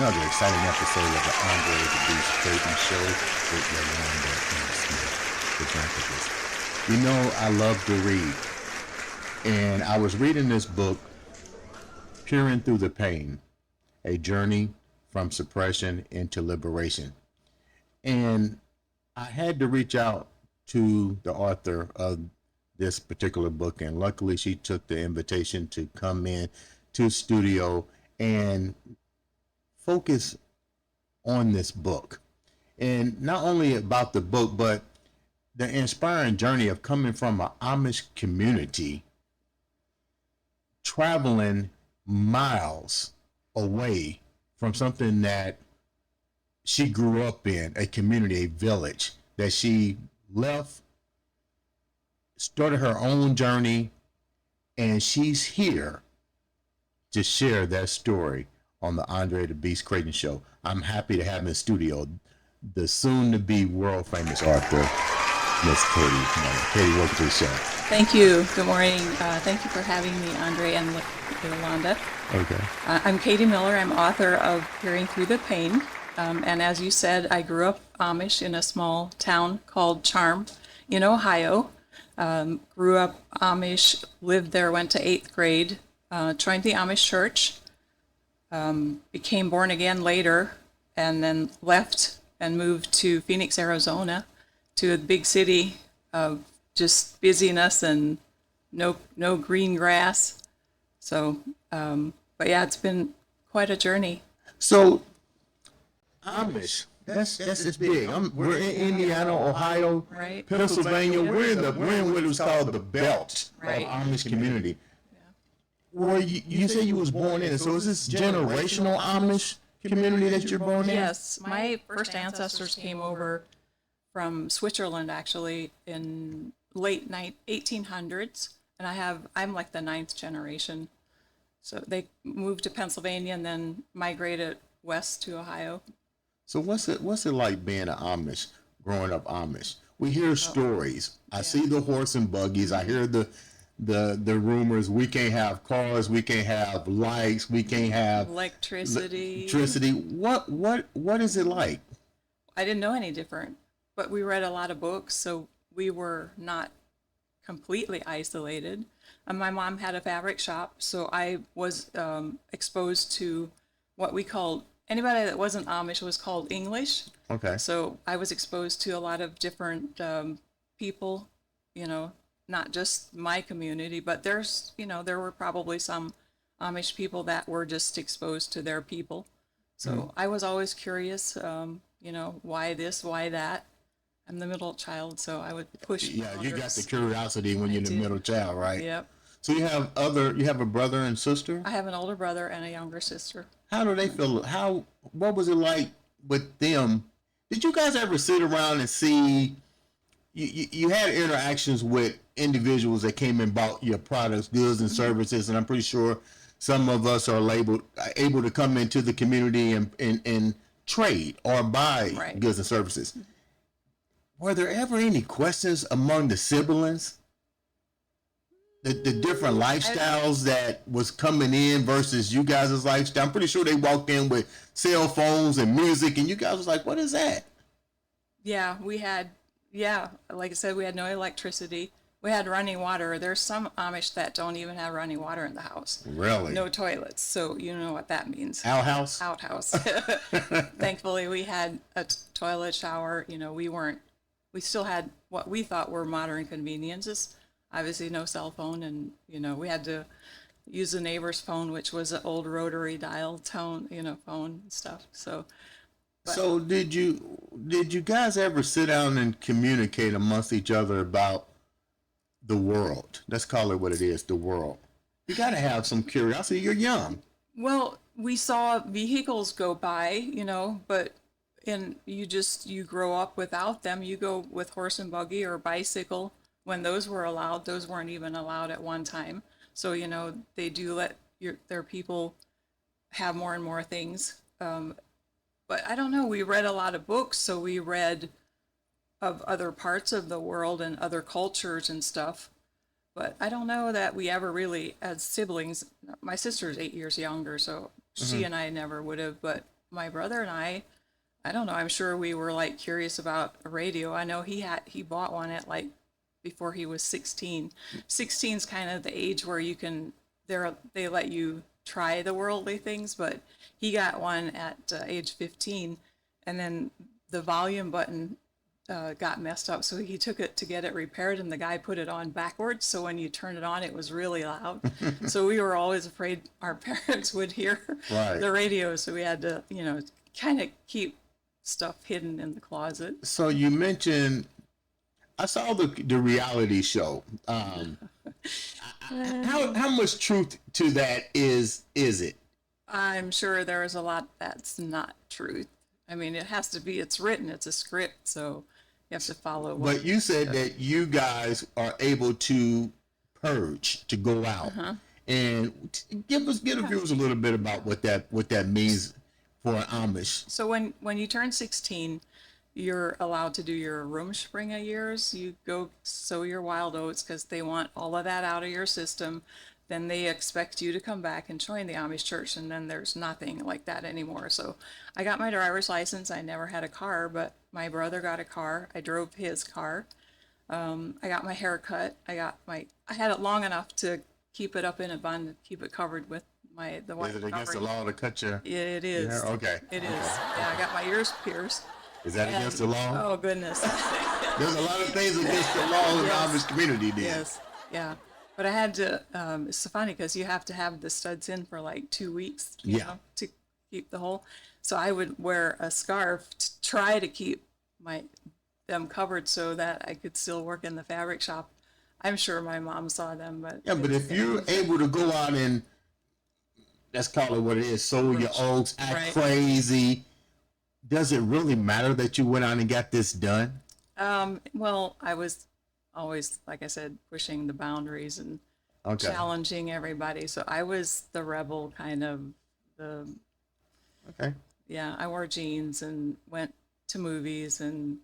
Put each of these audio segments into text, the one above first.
another exciting episode of the Andre The Beast Crayton Show with Yolanda and Smith, the Dramatist. You know, I love to read, and I was reading this book, Peering Through the Pain, A Journey from Suppression into Liberation. And I had to reach out to the author of this particular book, and luckily she took the invitation to come in to the studio and focus on this book. And not only about the book, but the inspiring journey of coming from an Amish community, traveling miles away from something that she grew up in, a community, a village that she left, started her own journey, and she's here to share that story on the Andre the Beast Crayton Show. I'm happy to have in the studio the soon-to-be world-famous author, Miss Katie. Come on, Katie, welcome to the show. Thank you. Good morning. Thank you for having me, Andre and Yolanda. Okay. I'm Katie Miller. I'm author of Peering Through the Pain. And as you said, I grew up Amish in a small town called Charm in Ohio. Grew up Amish, lived there, went to 8th grade, joined the Amish church, became born again later, and then left and moved to Phoenix, Arizona, to a big city of just busyness and no green grass. So, but yeah, it's been quite a journey. So, Amish, that's big. We're in Indiana, Ohio, Right. Pennsylvania. We're in what was called the belt Right. of Amish community. Well, you say you was born in it, so is this generational Amish community that you're born in? Yes, my first ancestors came over from Switzerland actually in late 1800s, and I'm like the 9th generation. So they moved to Pennsylvania and then migrated west to Ohio. So what's it like being an Amish, growing up Amish? We hear stories. I see the horse and buggies. I hear the rumors. We can't have cars. We can't have lights. We can't have Electricity. What is it like? I didn't know any different, but we read a lot of books, so we were not completely isolated. And my mom had a fabric shop, so I was exposed to what we called, anybody that wasn't Amish was called English. Okay. So I was exposed to a lot of different people, not just my community, but there were probably some Amish people that were just exposed to their people. So I was always curious, why this, why that. I'm the middle child, so I would push. Yeah, you got the curiosity when you're the middle child, right? Yep. So you have a brother and sister? I have an older brother and a younger sister. How do they feel? What was it like with them? Did you guys ever sit around and see, you had interactions with individuals that came and bought your products, goods and services, and I'm pretty sure some of us are able to come into the community and trade or buy goods and services. Were there ever any questions among the siblings? The different lifestyles that was coming in versus you guys' lifestyle? I'm pretty sure they walked in with cell phones and music, and you guys was like, what is that? Yeah, like I said, we had no electricity. We had running water. There's some Amish that don't even have running water in the house. Really? No toilets, so you know what that means. Outhouse? Outhouse. Thankfully, we had a toilet, shower. We still had what we thought were modern conveniences. Obviously no cell phone, and we had to use the neighbor's phone, which was an old rotary dial phone and stuff. So did you guys ever sit down and communicate amongst each other about the world? Let's call it what it is, the world. You got to have some curiosity. You're young. Well, we saw vehicles go by, but you grow up without them. You go with horse and buggy or bicycle. When those were allowed, those weren't even allowed at one time. So, they do let their people have more and more things. But I don't know, we read a lot of books, so we read of other parts of the world and other cultures and stuff. But I don't know that we ever really, as siblings, my sister's 8 years younger, so she and I never would have, but my brother and I don't know, I'm sure we were like curious about a radio. I know he bought one at like before he was 16. 16 is kind of the age where you can, they let you try the worldly things, but he got one at age 15, and then the volume button got messed up, so he took it to get it repaired, and the guy put it on backwards, so when you turn it on, it was really loud. So we were always afraid our parents would hear Right. the radio, so we had to, kind of keep stuff hidden in the closet. So you mentioned, I saw the reality show. How much truth to that is it? I'm sure there is a lot that's not truth. I mean, it has to be, it's written, it's a script, so you have to follow what. But you said that you guys are able to purge, to go out, and give the viewers a little bit about what that means for an Amish. So when you turn 16, you're allowed to do your Rumspringa years. You go sow your wild oats because they want all of that out of your system. Then they expect you to come back and join the Amish church, and then there's nothing like that anymore. So I got my driver's license. I never had a car, but my brother got a car. I drove his car. I got my hair cut. I had it long enough to keep it up in a bun, keep it covered with the white Is it against the covering. law to cut your? It is. Yeah, okay. It is. Yeah, I got my ears pierced. Is that against the law? Oh, goodness. There's a lot of things against the law in the Yes. Amish community. Then. Yes. Yeah. But I had to, it's so funny because you have to have the studs in for like 2 weeks, to keep the hole. So I would wear a scarf to try to keep them covered so that I could still work in the fabric shop. I'm sure my mom saw them, but. Yeah, but if you're able to go out and, let's call it what it is, sow your oats, act Right. crazy, does it really matter that you went out and got this done? Well, I was always, like I said, pushing the boundaries and Okay. challenging everybody. So I was the rebel kind of Okay. yeah, I wore jeans and went to movies and,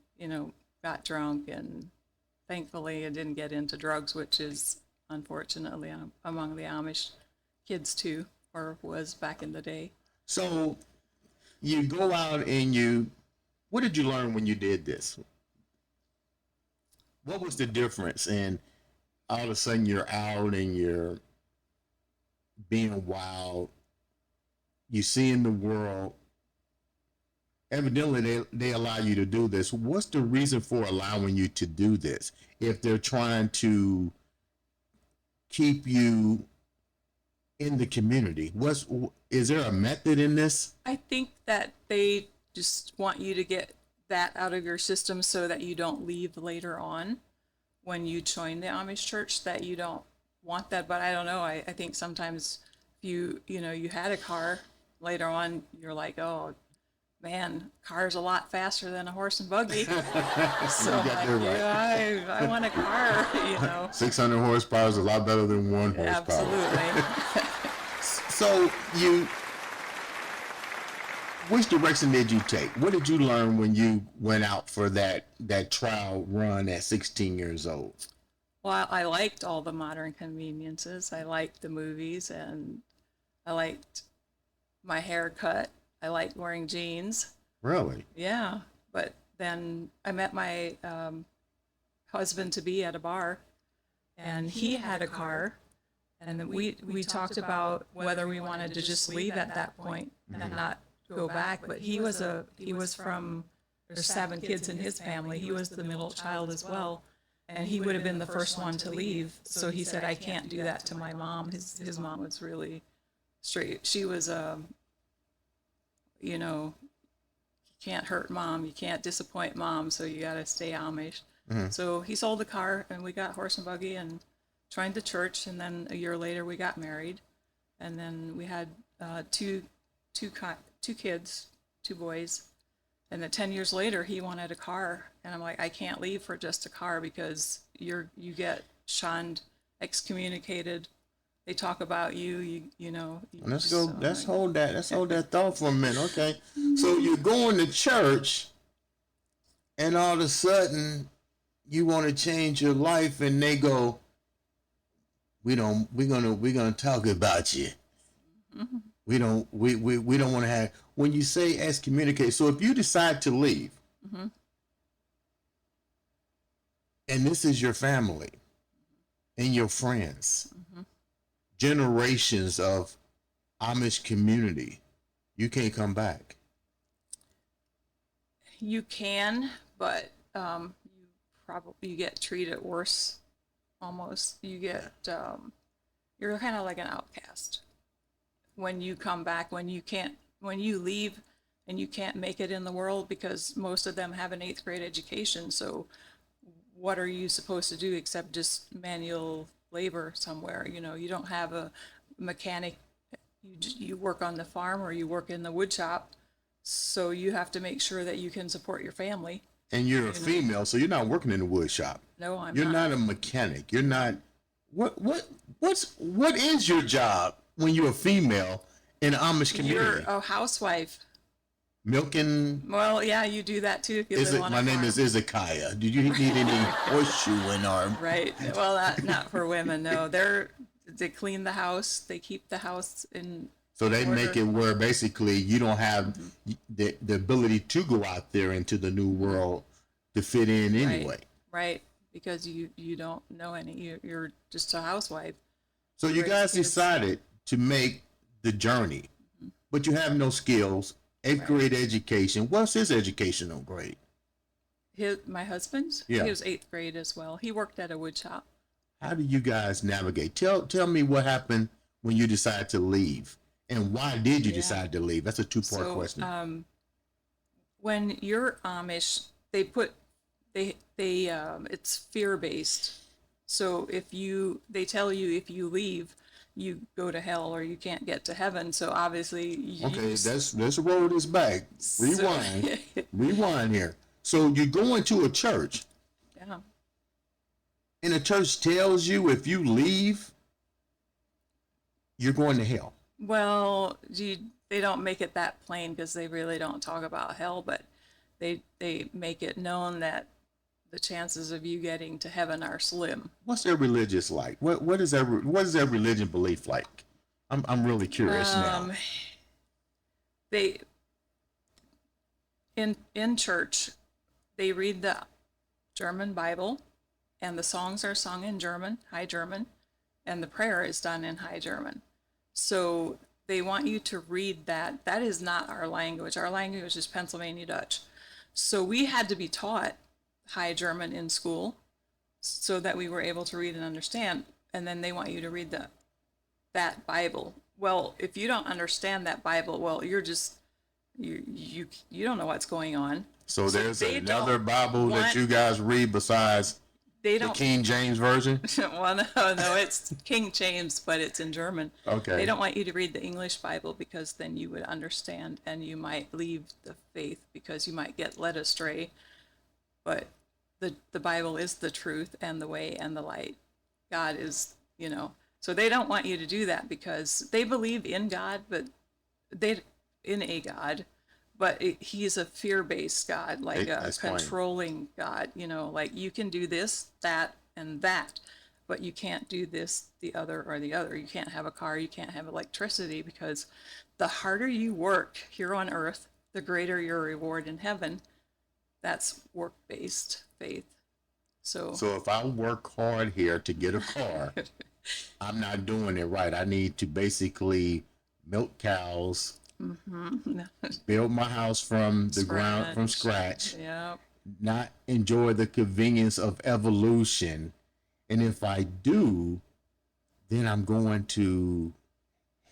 got drunk, and thankfully I didn't get into drugs, which is unfortunately among the Amish kids too, or was back in the day. So you go out and what did you learn when you did this? What was the difference? And all of a sudden you're out and you're being wild. You see in the world. Evidently, they allow you to do this. What's the reason for allowing you to do this? If they're trying to keep you in the community, is there a method in this? I think that they just want you to get that out of your system so that you don't leave later on when you join the Amish church, that you don't want that. But I don't know. I think sometimes if you had a car later on, you're like, oh, man, car's a lot faster than a horse and buggy. So got that right. yeah, I want a car, 600 horsepower is a lot better than 1 horsepower. Absolutely. So which direction did you take? What did you learn when you went out for that trial run at 16 years old? Well, I liked all the modern conveniences. I liked the movies, and I liked my haircut. I liked wearing jeans. Really? Yeah. But then I met my husband-to-be at a bar, and he had a car. And then we talked about whether we wanted to just leave at that point and not go back. But he was from, there's 7 kids in his family. He was the middle child as well. And he would have been the first one to leave. So he said, I can't do that to my mom. His mom was really straight. She was, you can't hurt mom. You can't disappoint mom. So you got to stay Amish. Mm-hmm. So he sold the car, and we got horse and buggy and joined the church. And then a year later, we got married. And then we had two kids, 2 boys. And then 10 years later, he wanted a car. And I'm like, I can't leave for just a car because you get shunned, excommunicated. They talk about you. Let's go. Let's hold that thought for a minute. Okay. So you're going to church, and all of a sudden, you want to change your life, and they go, we're gonna talk about you. Mm-hmm. We don't want to have. when you say excommunicate, so if you decide to leave, Mm-hmm. and this is your family and your friends, Mm-hmm. generations of Amish community, you can't come back. You can, but you probably get treated worse. Almost, you get you're kind of like an outcast when you come back. When you leave, and you can't make it in the world because most of them have an eighth grade education. So, what are you supposed to do except just manual labor somewhere? You don't have a mechanic. You work on the farm or you work in the wood shop. So you have to make sure that you can support your family. And you're a female, so you're not working in the wood shop. No, I'm You're not. not a mechanic. You're not. What is your job when you're a female in an Amish You're community? a housewife. Milking. Well, yeah, you do that too if you live on a My name farm. is Izakiah. Do you need any horseshoeing or? Right. Well, not for women. No, they clean the house. They keep the house in. So they order. make it where basically you don't have the ability to go out there into the new world to fit in anyway. Right. Because you don't know any. You're just a housewife. So you Raise guys kids. decided to make the journey, but you have no skills. Eighth grade education. What's his educational grade? My husband's. Yeah. He was eighth grade as well. He worked at a wood shop. How do you guys navigate? Tell me what happened when you decided to leave, and why did you decide to leave? That's a two-part question. When you're Amish, it's fear based. So they tell you if you leave, you go to hell or you can't get to heaven. So obviously, Let's roll this back. Rewind, rewind here. So you go into a church, Yeah. and the church tells you if you leave, you're going to hell. Well, they don't make it that plain because they really don't talk about hell, but they make it known that the chances of you getting to heaven are slim. What's their religious like? What is their religion belief like? I'm really curious now. They in church, they read the German Bible, and the songs are sung in German, High German, and the prayer is done in High German. So they want you to read that. That is not our language. Our language is Pennsylvania Dutch. So we had to be taught High German in school so that we were able to read and understand. And then they want you to read that Bible. Well, if you don't understand that Bible, well, you're just you don't know what's going on. So there's they another don't Bible that want- you guys read besides They the don't. King James Version? Well, no, it's King James, but it's in German. Okay. They don't want you to read the English Bible because then you would understand and you might leave the faith because you might get led astray. But the Bible is the truth and the way and the light. God is, so they don't want you to do that because they believe in God, but in a God, but he's a fear-based God, like a controlling God, like you can do this, that, and that, but you can't do this, the other, or the other. You can't have a car, you can't have electricity, because the harder you work here on earth, the greater your reward in heaven. That's work-based faith. So if I work hard here to get a car, I'm not doing it right. I need to basically milk cows, build my house from the ground, from scratch, yeah. not enjoy the convenience of evolution. And if I do, then I'm going to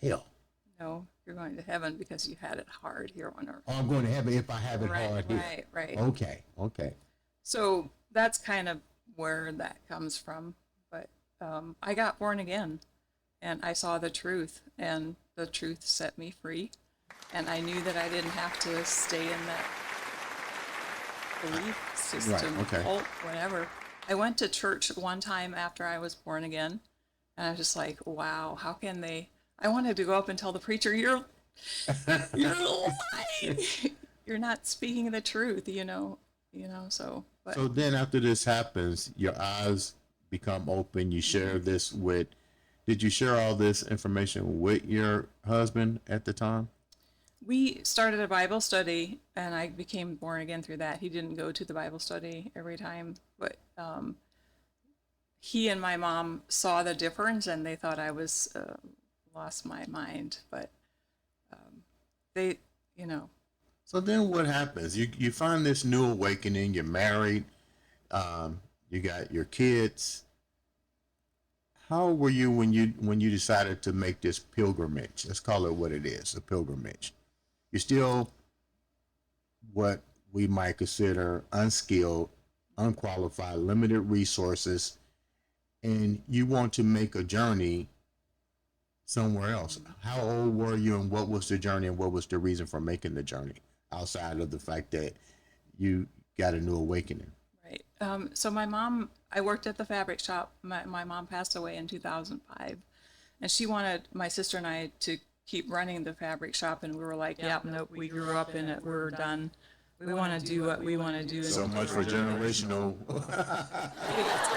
hell. No, you're going to heaven because you had it hard here on earth. Oh, I'm going to heaven if I have it hard here. Right. Okay. So that's kind of where that comes from. But I got born again, and I saw the truth, and the truth set me free. And I knew that I didn't have to stay in that belief system, cult, whatever. I went to church one time after I was born again, and I was just like, wow, how can they? I wanted to go up and tell the preacher, you're lying. You're not speaking the truth, so. But. So then after this happens, your eyes become open. You share this did you share all this information with your husband at the time? We started a Bible study, and I became born again through that. He didn't go to the Bible study every time, but he and my mom saw the difference, and they thought I was lost my mind. But they, you know, So then what happens? You find this new awakening, you're married, you got your kids. How were you when you decided to make this pilgrimage? Let's call it what it is, a pilgrimage. You're still what we might consider unskilled, unqualified, limited resources, and you want to make a journey somewhere else. How old were you, and what was the journey, and what was the reason for making the journey outside of the fact that you got a new awakening? right. So my mom, I worked at the fabric shop. My mom passed away in 2005, and she wanted my sister and I to keep running the fabric shop, and we were like, "Yep, nope, we grew up in it. We're done. We want to do what we want to do." So much for generational.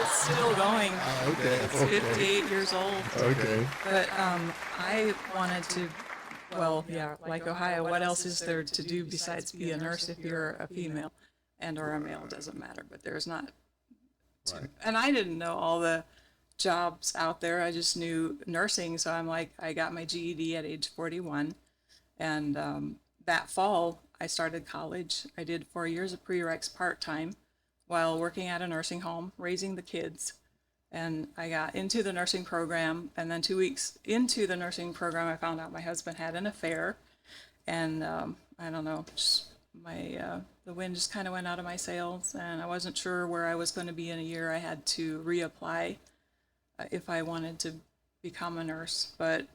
It's still going. Okay. It's 58 years old. Okay. But I wanted to, well, yeah, like Ohio, what else is there to do besides be a nurse if you're a female and or a male? Doesn't matter, but there's not. Right. And I didn't know all the jobs out there. I just knew nursing. So I'm like, I got my GED at age 41. And that fall, I started college. I did 4 years of prereqs part-time while working at a nursing home, raising the kids. And I got into the nursing program. And then 2 weeks into the nursing program, I found out my husband had an affair. And I don't know, just the wind just kind of went out of my sails. And I wasn't sure where I was going to be in a year. I had to reapply if I wanted to become a nurse. But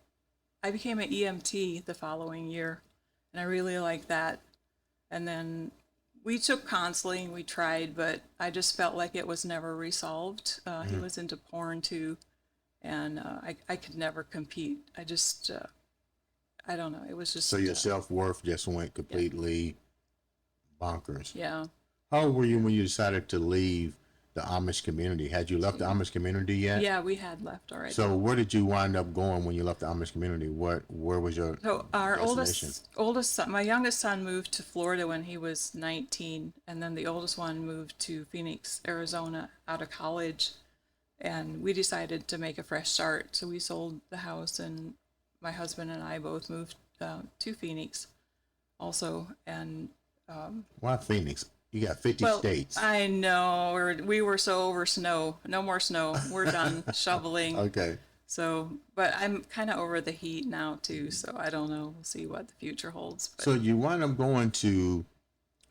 I became an EMT the following year, and I really liked that. And then we took counseling, we tried, but I just felt like it was never resolved. He was into porn too, and I could never compete. I just, I don't know, it was just. So your self-worth just went completely bonkers. Yeah. How old were you when you decided to leave the Amish community? Had you left the Amish community yet? Yeah, we had left already. So where did you wind up going when you left the Amish community? Where was your So our destination? oldest son, my youngest son moved to Florida when he was 19, and then the oldest one moved to Phoenix, Arizona, out of college. And we decided to make a fresh start, so we sold the house, and my husband and I both moved to Phoenix, also. And Why Phoenix? You got 50 well, states. I know we were so over snow. No more snow. We're done shoveling. Okay. So, but I'm kind of over the heat now too. So I don't know. We'll see what the future holds. But So you wind up going to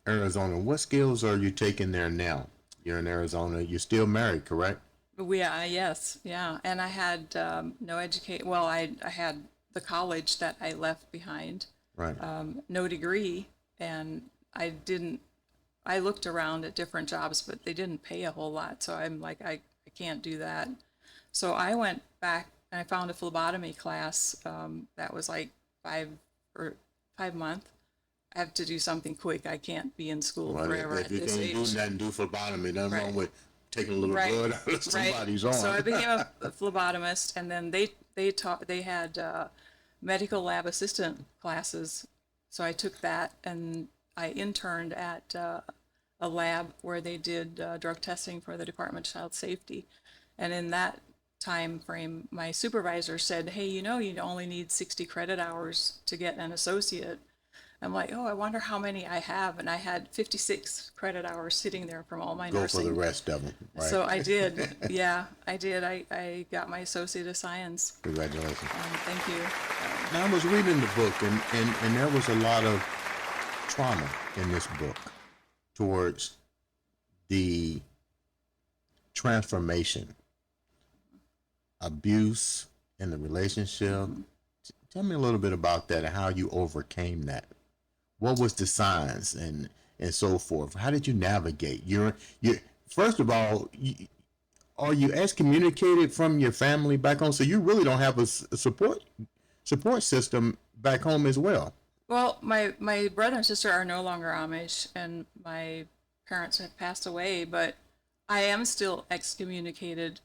Arizona. What skills are you taking there now? You're in Arizona. You're still married, correct? yes, yeah. And I had no educate. Well, I had the college that I left behind, Right. no degree, and I didn't. I looked around at different jobs, but they didn't pay a whole lot. So I'm like, I can't do that. So I went back and I found a phlebotomy class that was like 5 months. I have to do something quick. I can't be in school Well, forever if at you this can't do age. nothing, do phlebotomy. Nothing Right. wrong with taking a little Right. blood out of somebody's arm. So I became a phlebotomist, and then they had medical lab assistant classes. So I took that, and I interned at a lab where they did drug testing for the Department of Child Safety. And in that time frame, my supervisor said, "Hey, you only need 60 credit hours to get an associate." I'm like, "Oh, I wonder how many I have." And I had 56 credit hours sitting there from all my Go nursing. for the rest of them. Right. So I did. Yeah, I did. I got my Associate of Science. Congratulations. Thank you. Now I was reading the book, and there was a lot of trauma in this book towards the transformation, abuse in the relationship. Tell me a little bit about that and how you overcame that. What was the signs and so forth? How did you navigate? You first of all, are you excommunicated from your family back home? So you really don't have a support system back home as well. Well, my brother and sister are no longer Amish, and my parents have passed away, but I am still excommunicated.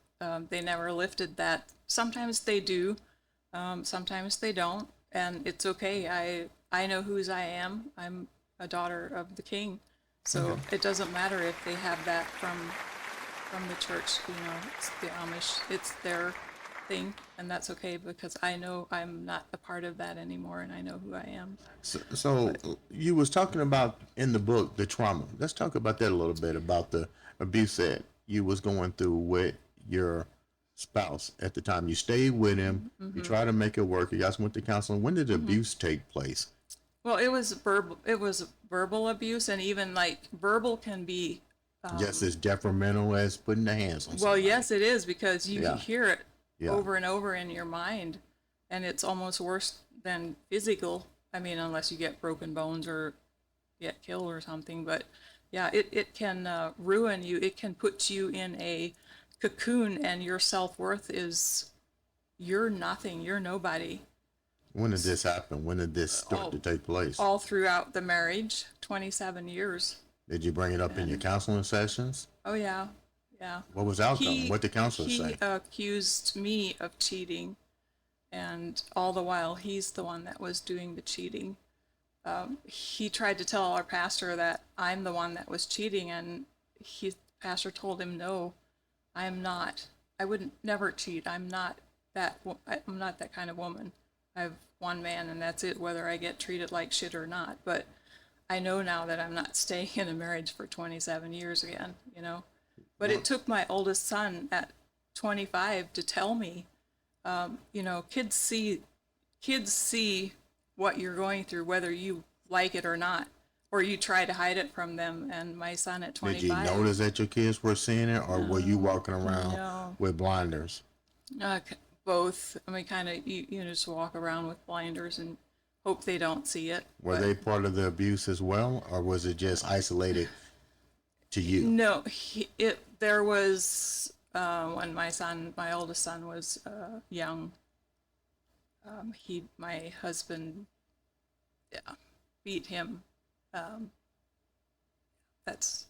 They never lifted that. Sometimes they do, sometimes they don't, and it's okay. I know whose I am. I'm a daughter of the King. So it doesn't matter if they have that from the church, it's the Amish, it's their thing, and that's okay because I know I'm not a part of that anymore, and I know who I am. So you was talking about in the book the trauma. Let's talk about that a little bit about the abuse that you was going through with your spouse at the time. You stayed with him. You tried to make it work. You guys went to counseling. When did the abuse take place? Well, it was verbal. It was verbal abuse, and even like verbal can be. Just as detrimental as putting the hands on Well, somebody. yes, it is because you Yeah. hear it Yeah. over and over in your mind, and it's almost worse than physical. I mean, unless you get broken bones or get killed or something. But yeah, it can ruin you. It can put you in a cocoon, and your self-worth is you're nothing. You're nobody. When did this happen? When did this start to take place? All throughout the marriage, 27 years. Did you bring it up in your counseling sessions? Oh yeah, yeah. What was the outcome? What did the counselor He say? accused me of cheating, and all the while he's the one that was doing the cheating. He tried to tell our pastor that I'm the one that was cheating, and pastor told him, no, I'm not. I wouldn't never cheat. I'm not that. I'm not that kind of woman. I have one man, and that's it. Whether I get treated like shit or not, but I know now that I'm not staying in a marriage for 27 years again. But it took my oldest son at 25 to tell me. Kids see what you're going through, whether you like it or not, or you try to hide it from them. And my son at 25. Did you notice that your kids were seeing it, or were you walking around No. with blinders? Both. I mean, kind of, you just walk around with blinders and hope they don't see it. Were they part of the abuse as well, or was it just isolated to you? No, there was when my oldest son was young. My husband, beat him. That's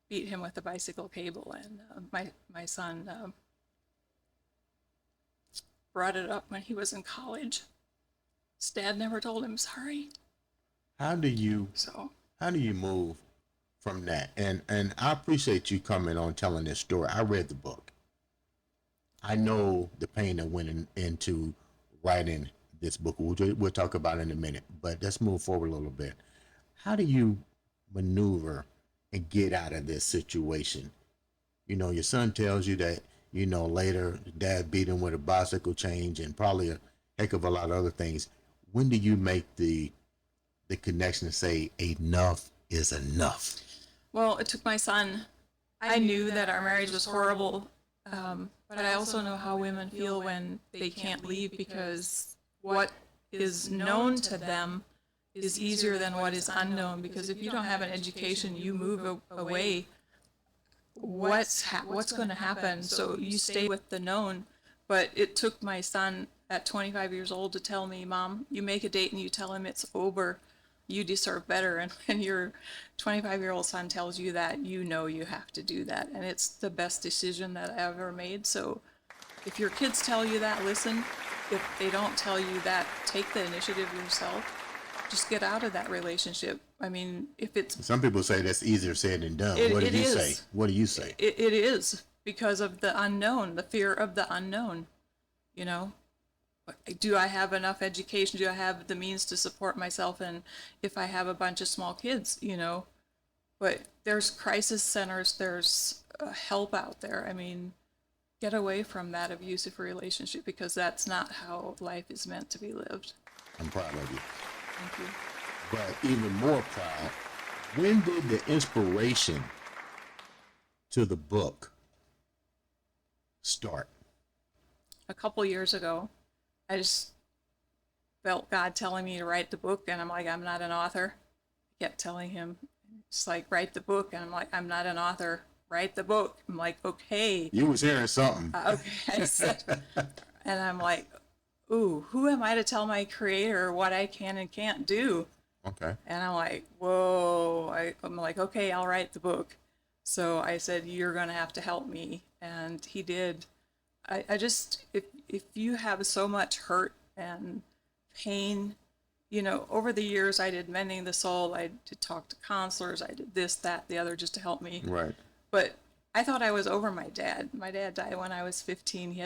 beat him with a bicycle cable, and my son brought it up when he was in college. His dad never told him sorry. How do you So move from that? And I appreciate you coming on telling this story. I read the book. I know the pain that went into writing this book. We'll talk about it in a minute, but let's move forward a little bit. How do you maneuver and get out of this situation? Your son tells you that, later dad beat him with a bicycle chain and probably a heck of a lot of other things. When do you make the connection to say enough is enough? well, it took my son. I knew that our marriage was horrible, but I also know how women feel when they can't leave because what is known to them is easier than what is unknown. Because if you don't have an education, you move away. What's going to happen? So you stay with the known. But it took my son at 25 years old to tell me, Mom, you make a date and you tell him it's over. You deserve better. And when your 25-year-old son tells you that, you have to do that. And it's the best decision that I ever made. So if your kids tell you that, listen. If they don't tell you that, take the initiative yourself. Just get out of that relationship. I mean, if it's... Some people say that's easier said than done. What do you say? What do you say? It is, because of the unknown, the fear of the unknown. Do I have enough education? Do I have the means to support myself? And if I have a bunch of small kids, but there's crisis centers, there's help out there. I mean, get away from that abusive relationship because that's not how life is meant to be lived. I'm proud of you. Thank you. But even more proud, when did the inspiration to the book start? A couple years ago, I just felt God telling me to write the book, and I'm like, I'm not an author. I kept telling him, just like, write the book, and I'm like, I'm not an author. Write the book. I'm like, okay. You was hearing something. Okay, I said, and I'm like, ooh, who am I to tell my creator what I can and can't do? Okay. And I'm like, whoa. I'm like, okay, I'll write the book. So I said, you're going to have to help me. And he did. I just, if you have so much hurt and pain. Over the years, I did Mending the Soul. I did talk to counselors. I did this, that, the other just to help me. Right. But I thought I was over my dad. My dad died when I was 15. He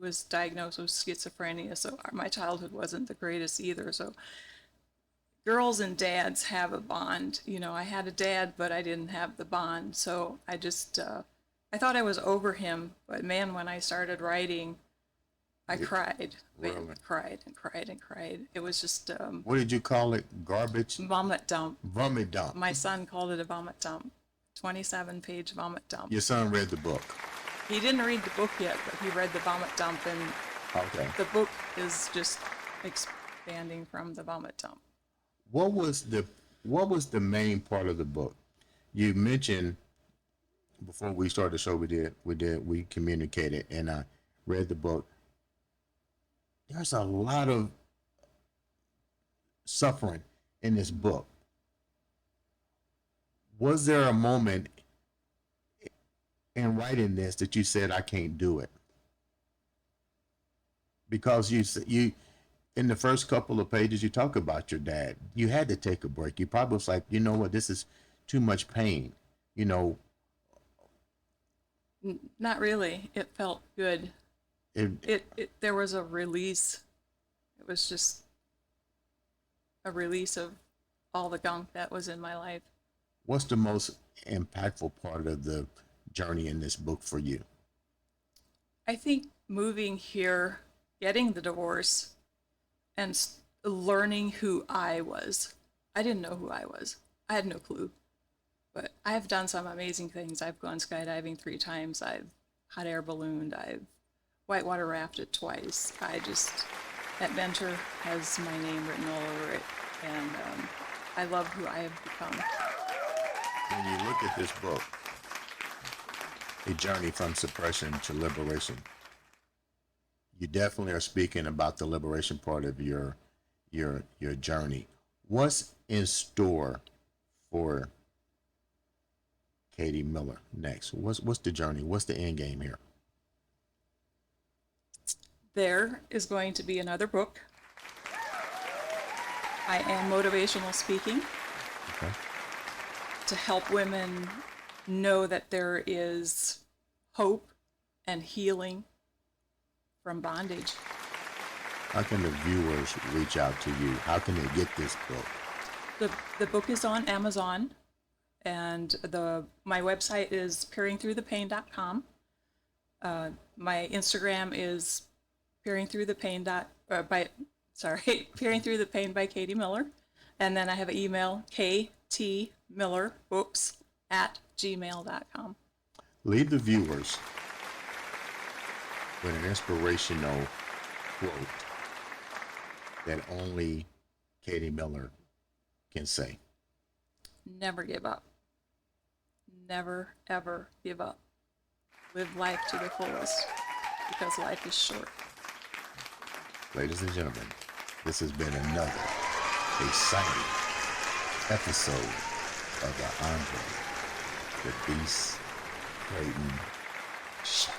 was diagnosed with schizophrenia, so my childhood wasn't the greatest either. So girls and dads have a bond. I had a dad, but I didn't have the bond. So I thought I was over him. But man, when I started writing, I cried. Really? Man, cried and cried and cried. It was just What did you call it? Garbage? vomit dump. Vomit dump. My son called it a vomit dump. 27-page vomit dump. Your son read the book. He didn't read the book yet, but he read the vomit dump, and Okay. the book is just expanding from the vomit dump. What was the main part of the book? You mentioned before we started the show, we communicated, and I read the book. There's a lot of suffering in this book. Was there a moment in writing this that you said, I can't do it? Because you in the first couple of pages, you talk about your dad. You had to take a break. You probably was like, you know what, this is too much pain. Not really. It felt good. There was a release. It was just a release of all the gunk that was in my life. What's the most impactful part of the journey in this book for you? I think moving here, getting the divorce, and learning who I was. I didn't know who I was. I had no clue. But I've done some amazing things. I've gone skydiving 3 times. I've hot air ballooned. I've whitewater rafted twice. Adventure has my name written all over it. And I love who I have become. When you look at this book, A Journey from Suppression to Liberation, you definitely are speaking about the liberation part of your journey. What's in store for Katie Miller next? What's the journey? What's the end game here? There is going to be another book. I am motivational speaking. Okay. To help women know that there is hope and healing from bondage. How can the viewers reach out to you? How can they get this book? The book is on Amazon, and my website is peeringthroughthepain.com. My Instagram is Peering Through the Pain by Katie Miller, and then I have an email, ktmillerbooks@gmail.com. Leave the viewers with an inspirational quote that only Katie Miller can say. Never give up. Never, ever give up. Live life to the fullest, because life is short. Ladies and gentlemen, this has been another exciting episode of the Andre The Beast Crayton Show.